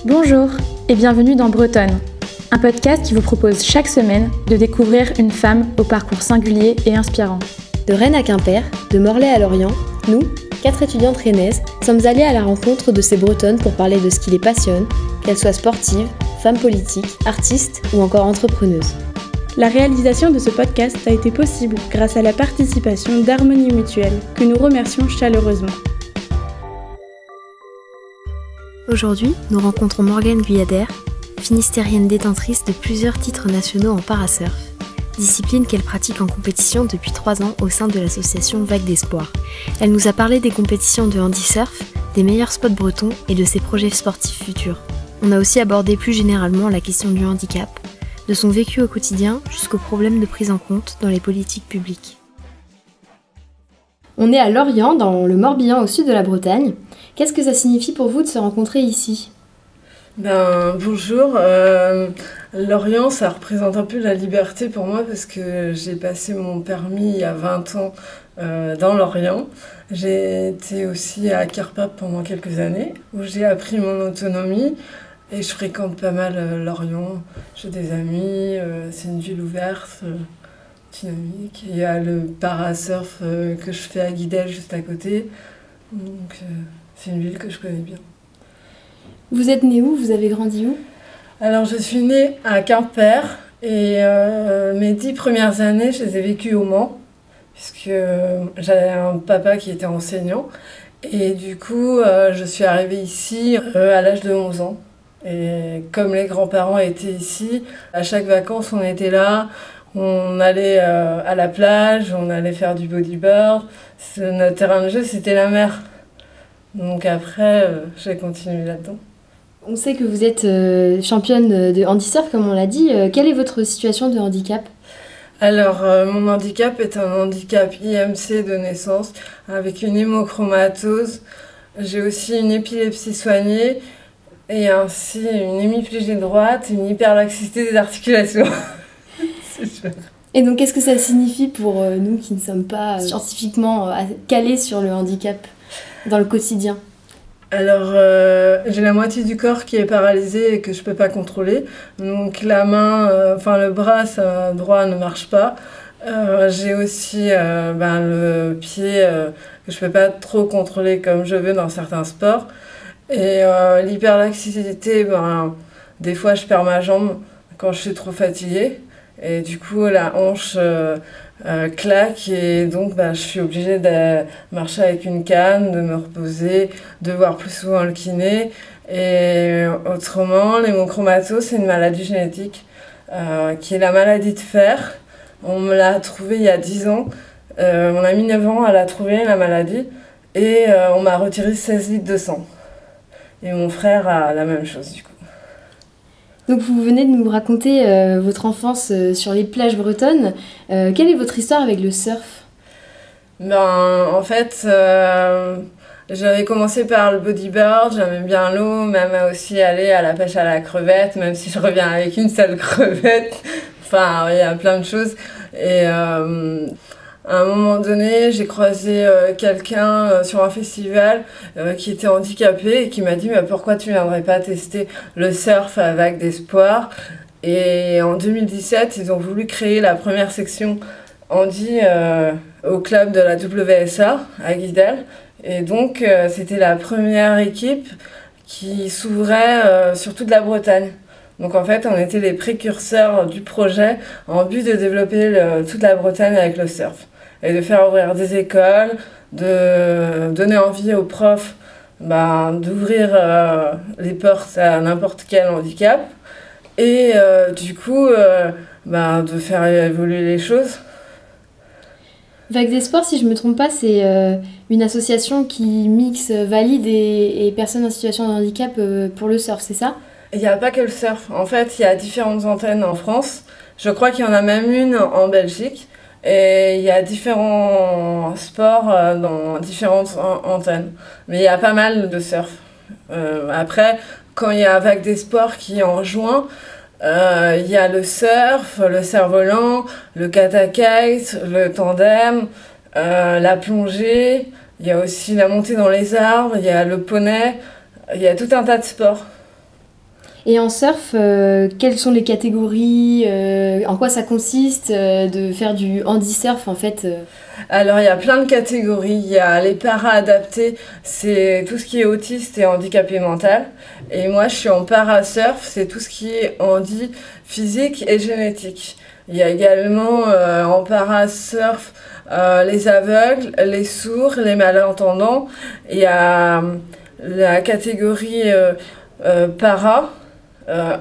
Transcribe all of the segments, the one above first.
Bonjour et bienvenue dans Bretonne, un podcast qui vous propose chaque semaine de découvrir une femme au parcours singulier et inspirant. De Rennes à Quimper, de Morlaix à Lorient, nous, 4 étudiantes rennaises, sommes allées à la rencontre de ces Bretonnes pour parler de ce qui les passionne, qu'elles soient sportives, femmes politiques, artistes ou encore entrepreneuses. La réalisation de ce podcast a été possible grâce à la participation d'Harmonie Mutuelle, que nous remercions chaleureusement. Aujourd'hui, nous rencontrons Morgane Guyader, finistérienne détentrice de plusieurs titres nationaux en parasurf, discipline qu'elle pratique en compétition depuis 3 ans au sein de l'association Vagues d'Espoir. Elle nous a parlé des compétitions de handisurf, des meilleurs spots bretons et de ses projets sportifs futurs. On a aussi abordé plus généralement la question du handicap, de son vécu au quotidien jusqu'aux problèmes de prise en compte dans les politiques publiques. On est à Lorient, dans le Morbihan, au sud de la Bretagne. Qu'est-ce que ça signifie pour vous de se rencontrer ici ? Bonjour, Lorient, ça représente un peu la liberté pour moi parce que j'ai passé mon permis il y a 20 ans dans Lorient. J'ai été aussi à Carpape pendant quelques années où j'ai appris mon autonomie et je fréquente pas mal Lorient. J'ai des amis, c'est une ville ouverte, dynamique. Il y a le parasurf que je fais à Guidel juste à côté, donc c'est une ville que je connais bien. Vous êtes née où ? Vous avez grandi où ? Alors, je suis née à Quimper et mes 10 premières années, je les ai vécues au Mans, puisque j'avais un papa qui était enseignant. Et du coup, je suis arrivée ici à l'âge de 11 ans. Et comme les grands-parents étaient ici, à chaque vacances, on était là. On allait à la plage, on allait faire du bodyboard. Notre terrain de jeu, c'était la mer. Donc après, j'ai continué là-dedans. On sait que vous êtes championne de handisurf, comme on l'a dit. Quelle est votre situation de handicap ? Alors, mon handicap est un handicap IMC de naissance, avec une hémochromatose. J'ai aussi une épilepsie soignée, et ainsi une hémiplégie droite et une hyperlaxité des articulations. C'est sûr. Et donc, qu'est-ce que ça signifie pour nous qui ne sommes pas scientifiquement calés sur le handicap dans le quotidien ? Alors, j'ai la moitié du corps qui est paralysé et que je peux pas contrôler. Donc la main, le bras droit ne marche pas. J'ai aussi le pied que je peux pas trop contrôler comme je veux dans certains sports. Et l'hyperlaxité, des fois je perds ma jambe quand je suis trop fatiguée. Et du coup, la hanche claque et donc je suis obligée de marcher avec une canne, de me reposer, de voir plus souvent le kiné. Et autrement, l'hémochromatose, c'est une maladie génétique qui est la maladie de fer. On me l'a trouvée il y a 10 ans. On a mis 9 ans à la trouver, la maladie. Et on m'a retiré 16 litres de sang. Et mon frère a la même chose du coup. Donc vous venez de nous raconter votre enfance sur les plages bretonnes. Quelle est votre histoire avec le surf ? En fait, j'avais commencé par le bodyboard, j'aimais bien l'eau, même aussi aller à la pêche à la crevette, même si je reviens avec une seule crevette. Enfin, il y a plein de choses. Et à un moment donné, j'ai croisé quelqu'un sur un festival qui était handicapé et qui m'a dit « Mais pourquoi tu viendrais pas tester le surf à Vagues d'Espoir ?» Et en 2017, ils ont voulu créer la première section handi au club de la WSA à Guidel. Et donc, c'était la première équipe qui s'ouvrait sur toute la Bretagne. Donc en fait, on était les précurseurs du projet en but de développer toute la Bretagne avec le surf. Et de faire ouvrir des écoles, de donner envie aux profs d'ouvrir les portes à n'importe quel handicap. Et du coup, de faire évoluer les choses. Vagues d'Espoir, si je ne me trompe pas, c'est une association qui mixe valides et personnes en situation de handicap pour le surf, c'est ça ? Il n'y a pas que le surf. En fait, il y a différentes antennes en France. Je crois qu'il y en a même une en Belgique. Et il y a différents sports dans différentes antennes. Mais il y a pas mal de surf. Après, quand il y a Vagues d'Espoir qui est en juin, il y a le surf, le cerf-volant, le katakite, le tandem, la plongée. Il y a aussi la montée dans les arbres, il y a le poney. Il y a tout un tas de sports. Et en surf, quelles sont les catégories, en quoi ça consiste de faire du handi-surf en fait Alors, il y a plein de catégories. Il y a les para-adaptés, c'est tout ce qui est autiste et handicapé mental. Et moi, je suis en para-surf, c'est tout ce qui est handi physique et génétique. Il y a également en para-surf les aveugles, les sourds, les malentendants. Il y a la catégorie para.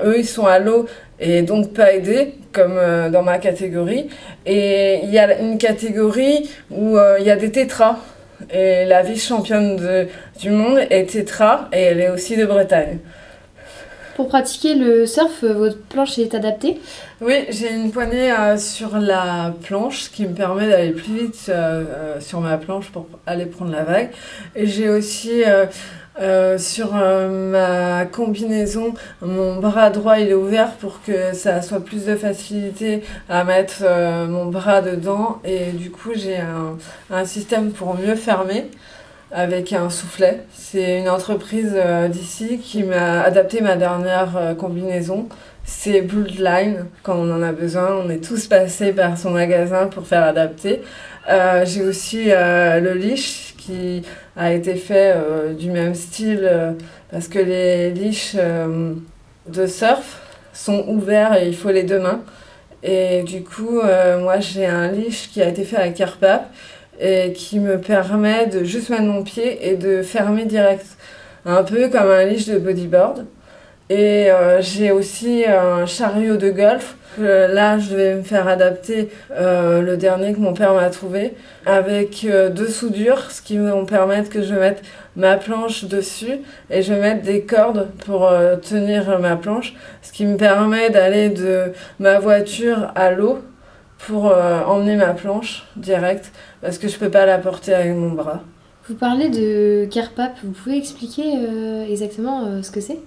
Eux, ils sont à l'eau et donc pas aidés, comme dans ma catégorie. Et il y a une catégorie où il y a des tétras. Et la vice-championne du monde est tétra et elle est aussi de Bretagne. Pour pratiquer le surf, votre planche est adaptée ? Oui, j'ai une poignée sur la planche, ce qui me permet d'aller plus vite sur ma planche pour aller prendre la vague. Et j'ai aussi sur ma combinaison, mon bras droit il est ouvert pour que ça soit plus de facilité à mettre mon bras dedans. Et du coup, j'ai un système pour mieux fermer avec un soufflet. C'est une entreprise d'ici qui m'a adapté ma dernière combinaison. C'est Bloodline, quand on en a besoin. On est tous passés par son magasin pour faire adapter. J'ai aussi le leash qui a été fait du même style parce que les leashs de surf sont ouverts et il faut les deux mains. Et du coup, moi j'ai un leash qui a été fait avec Carpap et qui me permet de juste mettre mon pied et de fermer direct. Un peu comme un leash de bodyboard. Et j'ai aussi un chariot de golf. Là, je vais me faire adapter le dernier que mon père m'a trouvé avec deux soudures, ce qui vont permettre que je mette ma planche dessus et je vais mettre des cordes pour tenir ma planche, ce qui me permet d'aller de ma voiture à l'eau pour emmener ma planche direct parce que je peux pas la porter avec mon bras. Vous parlez de Carpap, vous pouvez expliquer exactement ce que c'est ?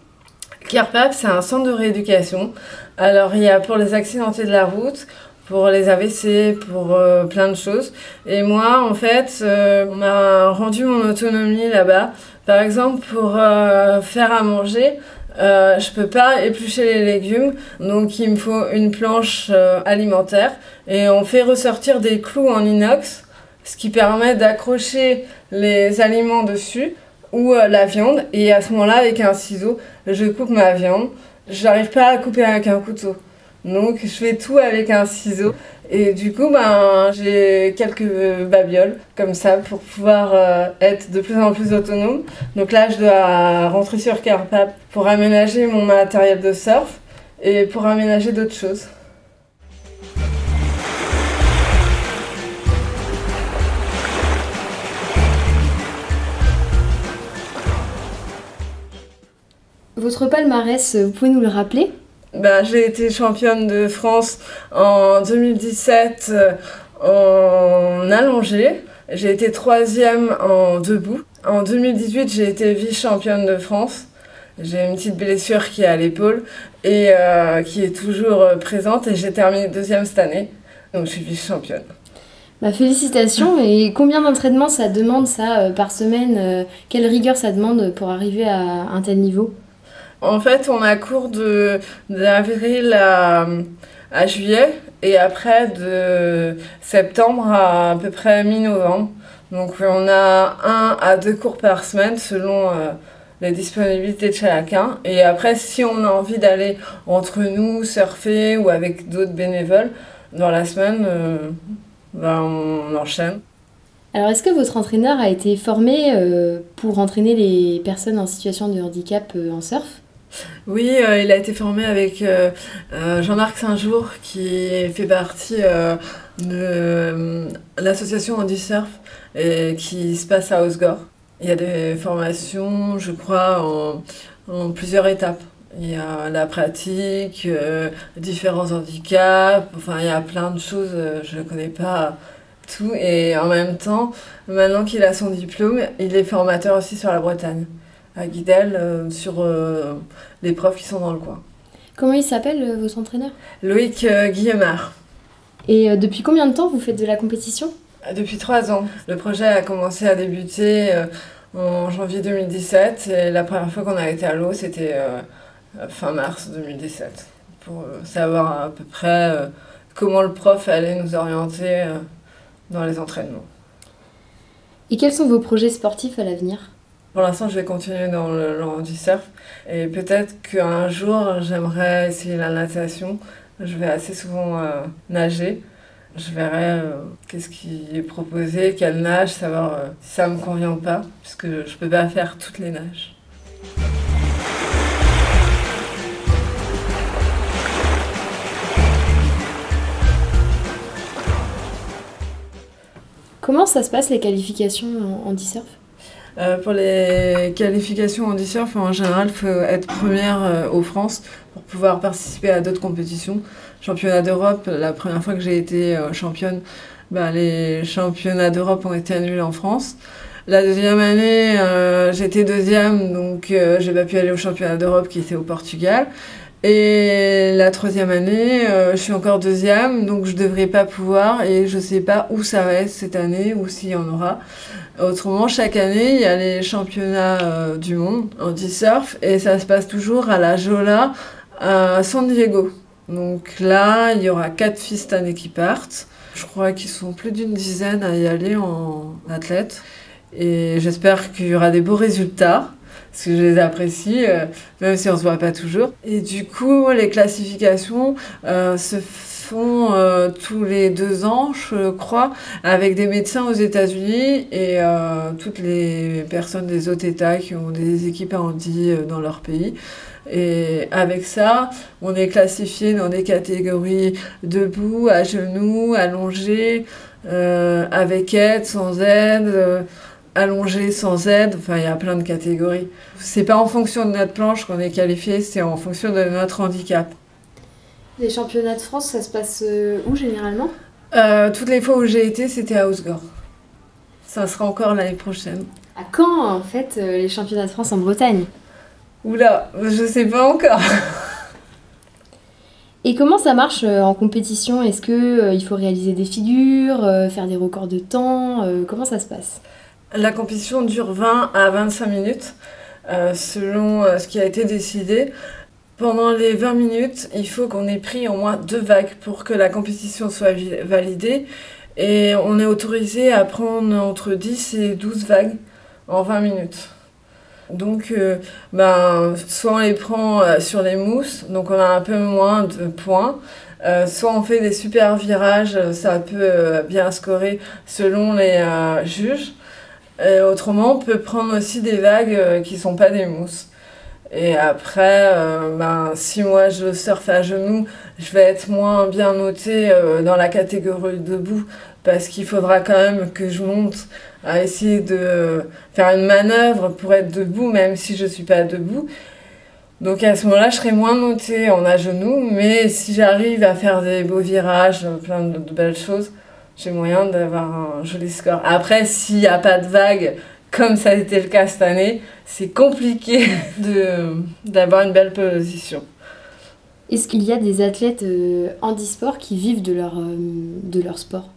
CarePap, c'est un centre de rééducation. Alors, il y a pour les accidentés de la route, pour les AVC, pour plein de choses. Et moi, en fait, on m'a rendu mon autonomie là-bas. Par exemple, pour faire à manger, je peux pas éplucher les légumes, donc il me faut une planche alimentaire. Et on fait ressortir des clous en inox, ce qui permet d'accrocher les aliments dessus ou la viande. Et à ce moment-là, avec un ciseau, je coupe ma viande. Je n'arrive pas à couper avec un couteau. Donc, je fais tout avec un ciseau. Et du coup, j'ai quelques babioles comme ça pour pouvoir être de plus en plus autonome. Donc là, je dois rentrer sur CarePap pour aménager mon matériel de surf et pour aménager d'autres choses. Votre palmarès, vous pouvez nous le rappeler ? J'ai été championne de France en 2017 en allongé. J'ai été 3e en debout. En 2018, j'ai été vice-championne de France. J'ai une petite blessure qui est à l'épaule et qui est toujours présente. Et j'ai terminé 2e cette année. Donc je suis vice-championne. Félicitations. Et combien d'entraînements ça demande ça par semaine ? Quelle rigueur ça demande pour arriver à un tel niveau ? En fait, on a cours d'avril à juillet et après de septembre à peu près mi-novembre. Donc on a 1 à 2 cours par semaine selon les disponibilités de chacun. Et après, si on a envie d'aller entre nous surfer ou avec d'autres bénévoles dans la semaine, on enchaîne. Alors, est-ce que votre entraîneur a été formé pour entraîner les personnes en situation de handicap en surf ? Oui, il a été formé avec Jean-Marc Saint-Jour qui fait partie de l'association Handi-Surf et qui se passe à Osgore. Il y a des formations, je crois, en plusieurs étapes. Il y a la pratique, différents handicaps, enfin il y a plein de choses, je ne connais pas tout. Et en même temps, maintenant qu'il a son diplôme, il est formateur aussi sur la Bretagne, à Guidel, sur les profs qui sont dans le coin. Comment il s'appelle, votre entraîneur ? Loïc Guillemard. Et depuis combien de temps vous faites de la compétition ? Depuis 3 ans. Le projet a commencé à débuter en janvier 2017. Et la première fois qu'on a été à l'eau, c'était fin mars 2017, pour savoir à peu près comment le prof allait nous orienter dans les entraînements. Et quels sont vos projets sportifs à l'avenir ? Pour l'instant, je vais continuer dans le handisurf et peut-être qu'un jour, j'aimerais essayer la natation. Je vais assez souvent nager. Je verrai qu'est-ce qui est proposé, quelle nage, savoir si ça me convient ou pas, puisque je peux pas faire toutes les nages. Comment ça se passe les qualifications en handisurf ? Pour les qualifications handisurf, en général, il faut être première aux France pour pouvoir participer à d'autres compétitions. Championnat d'Europe, la première fois que j'ai été championne, les championnats d'Europe ont été annulés en France. La deuxième année, j'étais deuxième, donc j'ai pas pu aller au championnat d'Europe qui était au Portugal. Et la troisième année, je suis encore deuxième, donc je devrais pas pouvoir et je sais pas où ça va être cette année ou s'il y en aura. Autrement, chaque année, il y a les championnats du monde handisurf et ça se passe toujours à la Jolla à San Diego. Donc là, il y aura 4 filles cette année qui partent. Je crois qu'ils sont plus d'une dizaine à y aller en athlète. Et j'espère qu'il y aura des beaux résultats, parce que je les apprécie, même si on ne se voit pas toujours. Et du coup, les classifications se font tous les 2 ans, je crois, avec des médecins aux États-Unis et toutes les personnes des autres États qui ont des équipes à handi dans leur pays. Et avec ça, on est classifié dans des catégories debout, à genoux, allongé, avec aide, sans aide, allongé, sans aide. Enfin, il y a plein de catégories. C'est pas en fonction de notre planche qu'on est qualifié, c'est en fonction de notre handicap. Les championnats de France, ça se passe où généralement ? Toutes les fois où j'ai été, c'était à Hossegor. Ça sera encore l'année prochaine. À quand, en fait, les championnats de France en Bretagne ? Oula, je sais pas encore. Et comment ça marche en compétition ? Est-ce qu'il faut réaliser des figures, faire des records de temps ? Comment ça se passe ? La compétition dure 20 à 25 minutes, selon ce qui a été décidé. Pendant les 20 minutes, il faut qu'on ait pris au moins 2 vagues pour que la compétition soit validée. Et on est autorisé à prendre entre 10 et 12 vagues en 20 minutes. Donc, soit on les prend sur les mousses, donc on a un peu moins de points, soit on fait des super virages, ça peut bien scorer selon les juges. Et autrement, on peut prendre aussi des vagues qui ne sont pas des mousses. Et après, si moi je surfe à genoux, je vais être moins bien notée dans la catégorie debout, parce qu'il faudra quand même que je monte à essayer de faire une manœuvre pour être debout, même si je ne suis pas debout. Donc à ce moment-là, je serai moins notée en à genoux, mais si j'arrive à faire des beaux virages, plein de belles choses, j'ai moyen d'avoir un joli score. Après, s'il n'y a pas de vague, comme ça a été le cas cette année, c'est compliqué d'avoir une belle position. Est-ce qu'il y a des athlètes handisport qui vivent de leur sport ?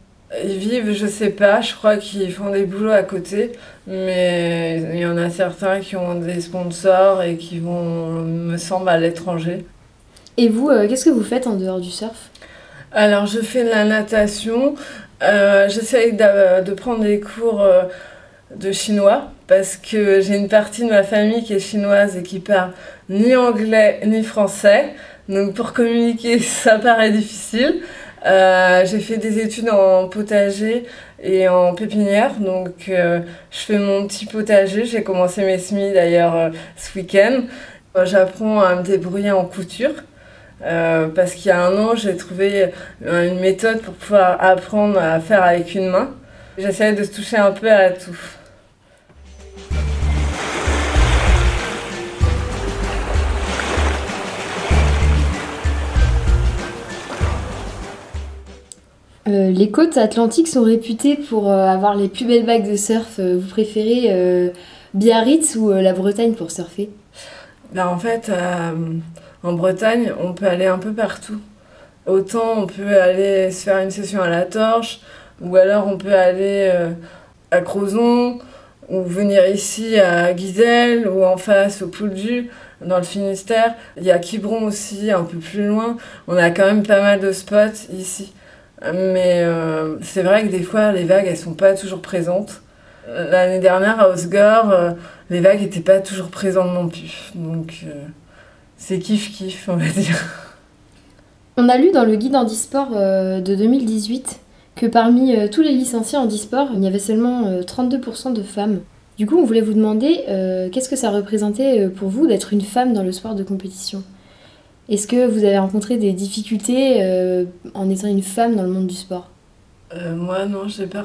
Ils vivent, je sais pas, je crois qu'ils font des boulots à côté, mais il y en a certains qui ont des sponsors et qui vont, me semble, à l'étranger. Et vous, qu'est-ce que vous faites en dehors du surf ? Alors, je fais de la natation, j'essaye de prendre des cours de chinois, parce que j'ai une partie de ma famille qui est chinoise et qui parle ni anglais ni français, donc pour communiquer, ça paraît difficile. J'ai fait des études en potager et en pépinière, donc je fais mon petit potager. J'ai commencé mes semis d'ailleurs ce week-end. J'apprends à me débrouiller en couture parce qu'il y a 1 an, j'ai trouvé une méthode pour pouvoir apprendre à faire avec une main. J'essaie de se toucher un peu à tout. Les côtes atlantiques sont réputées pour avoir les plus belles vagues de surf. Vous préférez Biarritz ou la Bretagne pour surfer ? En fait, en Bretagne, on peut aller un peu partout. Autant on peut aller se faire une session à la Torche, ou alors on peut aller à Crozon, ou venir ici à Guisel ou en face au Pouldu, dans le Finistère. Il y a Quiberon aussi, un peu plus loin. On a quand même pas mal de spots ici. Mais c'est vrai que des fois, les vagues, elles sont pas toujours présentes. L'année dernière, à Osgore, les vagues étaient pas toujours présentes non plus. Donc, c'est kiff-kiff, on va dire. On a lu dans le guide handisport de 2018 que parmi tous les licenciés handisport, il y avait seulement 32% de femmes. Du coup, on voulait vous demander qu'est-ce que ça représentait pour vous d'être une femme dans le sport de compétition ? Est-ce que vous avez rencontré des difficultés en étant une femme dans le monde du sport ? Moi, non, j'ai pas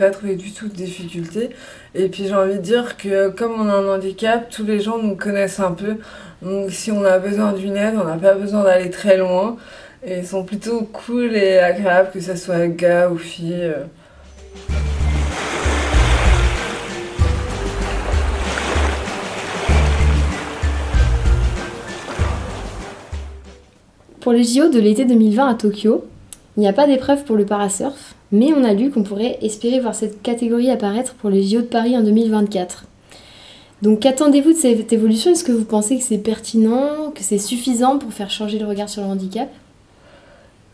trouvé du tout de difficulté. Et puis, j'ai envie de dire que comme on a un handicap, tous les gens nous connaissent un peu. Donc, si on a besoin d'une aide, on n'a pas besoin d'aller très loin. Et ils sont plutôt cool et agréables, que ce soit gars ou filles. Pour les JO de l'été 2020 à Tokyo, il n'y a pas d'épreuve pour le parasurf, mais on a lu qu'on pourrait espérer voir cette catégorie apparaître pour les JO de Paris en 2024. Donc qu'attendez-vous de cette évolution ? Est-ce que vous pensez que c'est pertinent, que c'est suffisant pour faire changer le regard sur le handicap ?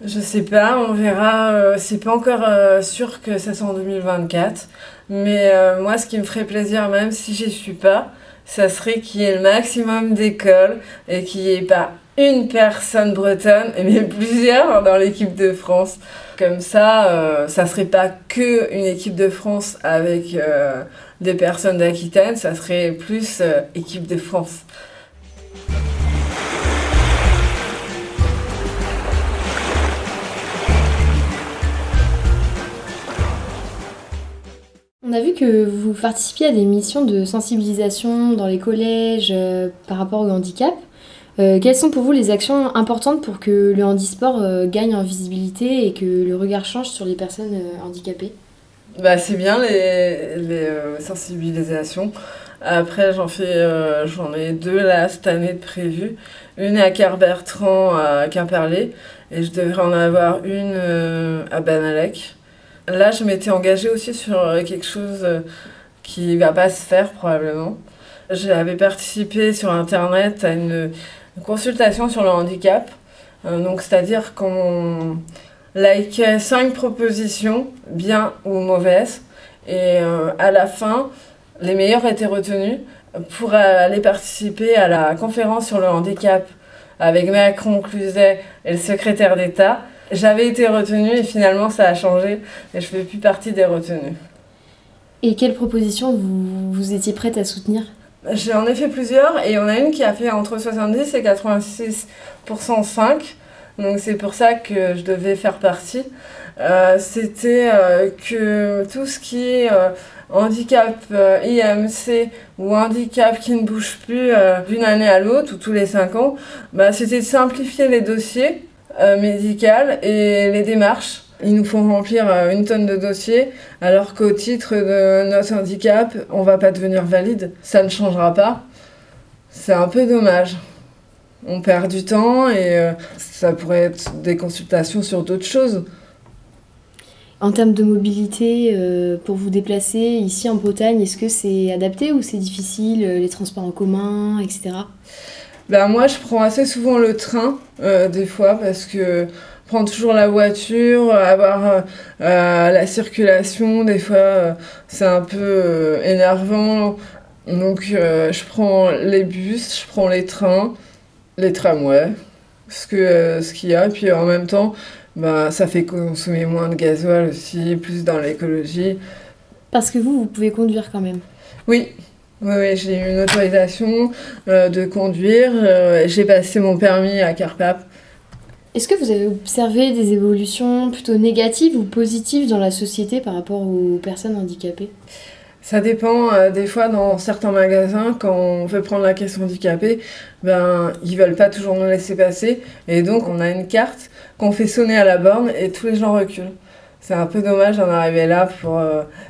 Je sais pas, on verra. C'est pas encore sûr que ça soit en 2024. Mais moi, ce qui me ferait plaisir, même si j'y suis pas, ça serait qu'il y ait le maximum d'écoles et qu'il n'y ait pas une personne bretonne, mais plusieurs dans l'équipe de France. Comme ça, ça serait pas que une équipe de France avec des personnes d'Aquitaine, ça serait plus équipe de France. On a vu que vous participiez à des missions de sensibilisation dans les collèges par rapport au handicap. Quelles sont pour vous les actions importantes pour que le handisport gagne en visibilité et que le regard change sur les personnes handicapées ? C'est bien les sensibilisations. Après, j'en ai 2 là cette année de prévues. Une à Carbertrand à Quimperlé et je devrais en avoir une à Banalec. Là, je m'étais engagée aussi sur quelque chose qui va pas se faire probablement. J'avais participé sur Internet à une consultation sur le handicap. Donc, c'est-à-dire qu'on likait 5 propositions, bien ou mauvaises. Et à la fin, les meilleures étaient retenues pour aller participer à la conférence sur le handicap avec Macron, Cluzet et le secrétaire d'État. J'avais été retenue et finalement ça a changé et je fais plus partie des retenues. Et quelles propositions vous étiez prête à soutenir ? J'en ai fait plusieurs et il y en a une qui a fait entre 70 et 86% 5. Donc c'est pour ça que je devais faire partie. C'était que tout ce qui est handicap IMC ou handicap qui ne bouge plus d'une année à l'autre ou tous les 5 ans, c'était de simplifier les dossiers médicaux et les démarches. Ils nous font remplir 1 tonne de dossiers, alors qu'au titre de notre handicap, on va pas devenir valide. Ça ne changera pas. C'est un peu dommage. On perd du temps et ça pourrait être des consultations sur d'autres choses. En termes de mobilité, pour vous déplacer ici en Bretagne, est-ce que c'est adapté ou c'est difficile, les transports en commun, etc. Moi, je prends assez souvent le train, des fois, parce que prendre toujours la voiture, avoir la circulation, des fois, c'est un peu énervant. Donc, je prends les bus, je prends les trains, les tramways, ce qu'il y a. Et puis, en même temps, ça fait consommer moins de gasoil aussi, plus dans l'écologie. Parce que vous pouvez conduire quand même. Oui, j'ai eu une autorisation de conduire. J'ai passé mon permis à Carpap. Est-ce que vous avez observé des évolutions plutôt négatives ou positives dans la société par rapport aux personnes handicapées ? Ça dépend. Des fois, dans certains magasins, quand on veut prendre la caisse handicapée, ils veulent pas toujours nous laisser passer. Et donc, on a une carte qu'on fait sonner à la borne et tous les gens reculent. C'est un peu dommage d'en arriver là pour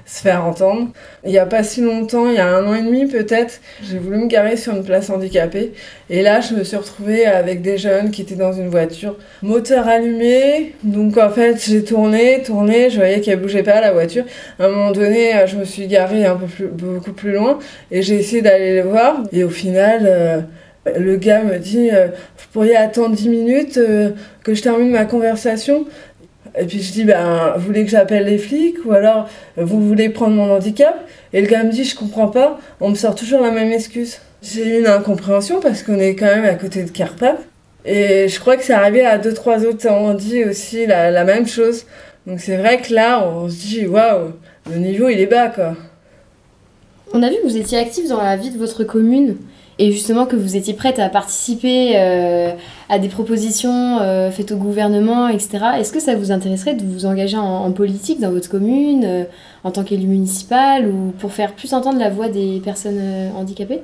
se faire entendre. Il n'y a pas si longtemps, il y a 1 an et demi peut-être, j'ai voulu me garer sur une place handicapée. Et là, je me suis retrouvée avec des jeunes qui étaient dans une voiture, moteur allumé. Donc en fait, j'ai tourné, je voyais qu'elle bougeait pas la voiture. À un moment donné, je me suis garée beaucoup plus loin et j'ai essayé d'aller les voir. Et au final, le gars me dit vous pourriez attendre 10 minutes que je termine ma conversation. Et puis je dis, vous voulez que j'appelle les flics ou alors vous voulez prendre mon handicap? Et le gars me dit, je comprends pas, on me sort toujours la même excuse. J'ai eu une incompréhension parce qu'on est quand même à côté de Carpap. Et je crois que c'est arrivé à 2-3 autres dit aussi la même chose. Donc c'est vrai que là, on se dit, waouh, le niveau il est bas quoi. On a vu que vous étiez actif dans la vie de votre commune. Et justement que vous étiez prête à participer à des propositions faites au gouvernement, etc. Est-ce que ça vous intéresserait de vous engager en politique dans votre commune, en tant qu'élu municipal, ou pour faire plus entendre la voix des personnes handicapées ?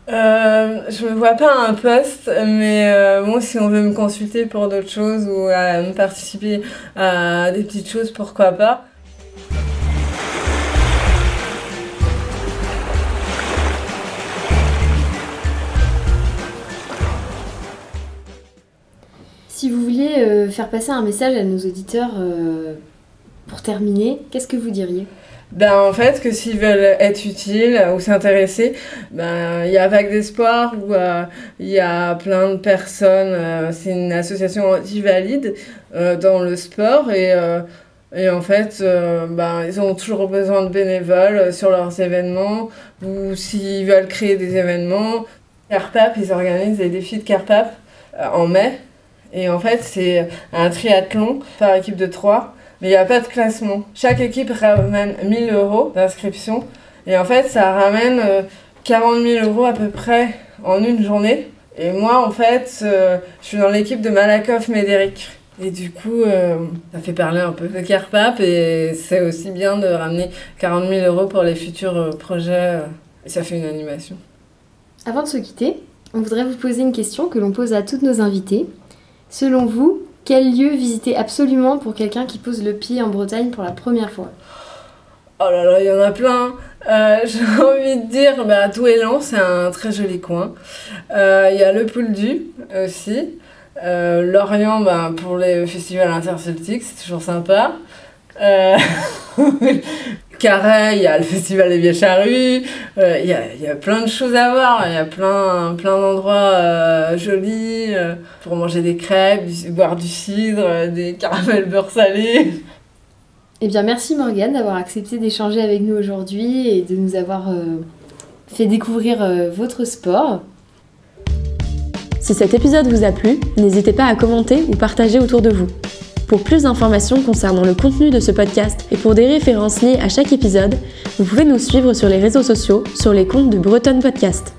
Je me vois pas à un poste, mais bon, si on veut me consulter pour d'autres choses ou à me participer à des petites choses, pourquoi pas. Si vous vouliez faire passer un message à nos auditeurs pour terminer, qu'est-ce que vous diriez ? En fait, que s'ils veulent être utiles ou s'intéresser, il y a Vague d'Espoir où il y a plein de personnes, c'est une association anti-valide dans le sport et en fait, ils ont toujours besoin de bénévoles sur leurs événements ou s'ils veulent créer des événements. Carpap, ils organisent des défis de Carpap en mai. Et en fait, c'est un triathlon par équipe de 3, mais il n'y a pas de classement. Chaque équipe ramène 1 000 € d'inscription. Et en fait, ça ramène 40 000 € à peu près en une journée. Et moi, en fait, je suis dans l'équipe de Malakoff-Médéric. Et du coup, ça fait parler un peu de Carpap. Et c'est aussi bien de ramener 40 000 € pour les futurs projets. Et ça fait une animation. Avant de se quitter, on voudrait vous poser une question que l'on pose à toutes nos invités. Selon vous, quel lieu visiter absolument pour quelqu'un qui pose le pied en Bretagne pour la première fois ? Oh là là, il y en a plein. J'ai envie de dire, Douélan, c'est un très joli coin. Il y a le Pouldu aussi. Lorient, pour les festivals interceltiques, c'est toujours sympa. Carré, il y a le festival des Vieilles Charrues, il y a plein de choses à voir, il y a plein d'endroits jolis pour manger des crêpes, boire du cidre, des caramels beurre salé. Eh bien, merci Morgane d'avoir accepté d'échanger avec nous aujourd'hui et de nous avoir fait découvrir votre sport. Si cet épisode vous a plu, n'hésitez pas à commenter ou partager autour de vous. Pour plus d'informations concernant le contenu de ce podcast et pour des références liées à chaque épisode, vous pouvez nous suivre sur les réseaux sociaux sur les comptes de Bretonne Podcast.